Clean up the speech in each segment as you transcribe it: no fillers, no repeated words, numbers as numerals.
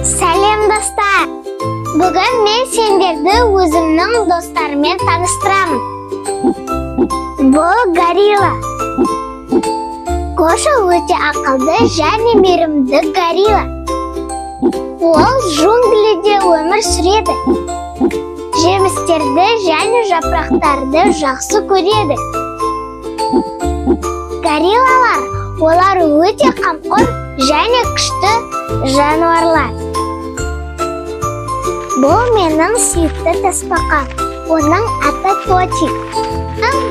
Сәлем достар! Бүгін мен сендерді өзімнің достарымен таныстырамын. Бұл горилла. Гоша өте ақылды және мейірімді горилла. Ол джунглиде өмір сүреді. Жемістерді және жапырақтарды жақсы көреді. Гориллалар, олар өте қамқор және күшті жануарлар. Бұл менің сүйікті тасбақа. Оның аты Тоти.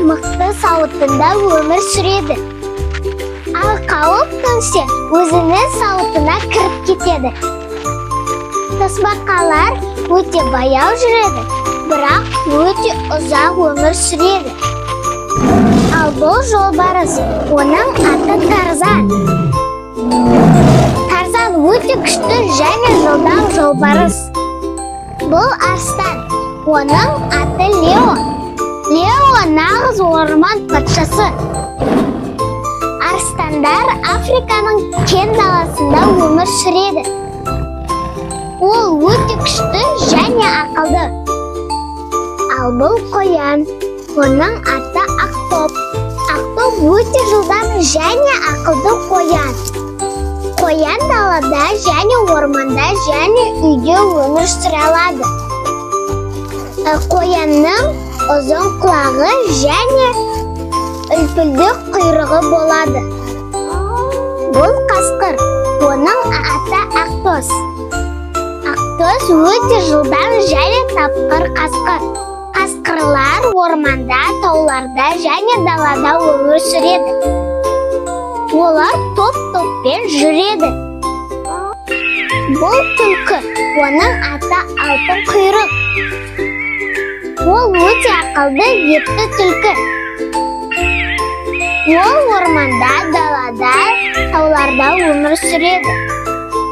Мықты сауытында өмір сүреді. Ал қауіп төнсе, өзінің сауытына кіріп кетеді. Тасбақалар өте баяу жүреді, бірақ өте ұзақ өмір сүреді. Ал бұл жолбарыс, оның аты Тарзан. Тарзан өте күшті және жылдам жолбарыс. Бұл арыстан, оның аты Лео. Лео нағыз орман патшасы. Арыстандар Африканың кең даласында өмір сүреді. Ол өте күшті және ақылды. Ал бұл қоян, оның аты Ақтоп. Ақтоп өте жылдам және ақылды қоян. Қоян далада және орманда және үйде өмір сүре алады. Қоянның ұзын құлағы және үлпілді құйрығы болады. Бұл қасқыр, оның аты Ақтос. Ақтос өте жылдам және тапқыр қасқыр. Қасқырлар орманда, тауларда және далада өмір сүреді. Олар топ-топпен жүреді. Бұл түлкі, оның аты алтын құйрық. Ол өте ақылды епті түлкі. Ол орманда, далада, тауларда өмір сүреді.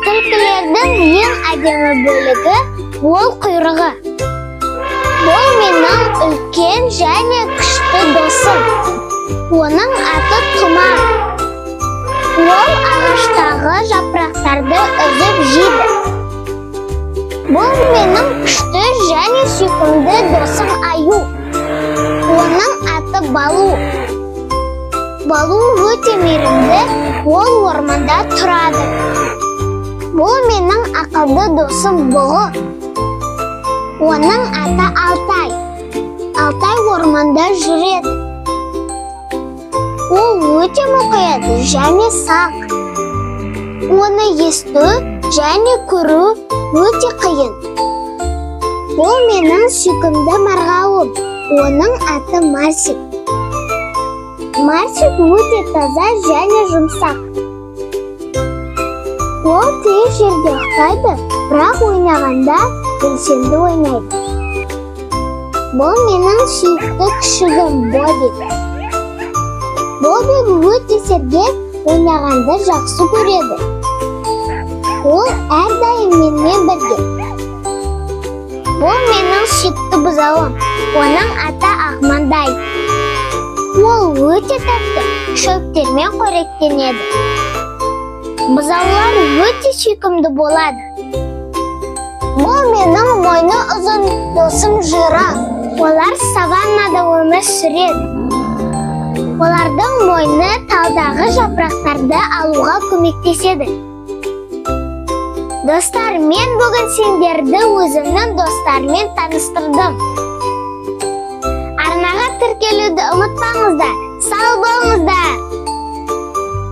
Түлкілердің ең әдемі бөлігі ол құйрығы. Бұл менің үлкен және күшті досым. Оның аты Тұмар. Ол ағаштағы жапырақтарды үзіп жейді. Бұл менің күшті және сүйкімді досым Аю. Оның аты Балу. Балу өте мейірімді, ол орманда тұрады. Бұл менің ақылды досым Бұғы. Оның аты Алтай. Алтай орманда жүреді. Ол өте мұқият және сақ. Оны есту және көру өте қиын. Ол менің сүйкімді марғауым. Оның аты Марсик. Марсик өте таза және жұмсақ. Ол тез жерде ұйықтайды, бірақ ойнағанда белсенді ойнайды. Бұл менің сүйікті күшігім Бобби. Бобби өте сергек, ойнағанды жақсы көреді. Ол әрдайым менімен бірге. Бұл менің сүйікті бұзауым. Оның аты Ақмандай. Ол өте тәтті, шөптермен қоректенеді. Бұзаулар өте сүйкімді болады. Бұл менің мойны ұзын досым Жираф. Олар саваннада өмір сүреді. Олардың мойны талдағы жапырақтарды алуға көмектеседі. Достар, мен бүгін сендерді өзімнің достарымен таныстырдым. Арнаға тіркелуді ұмытпаңыздар. Сау болыңыздар!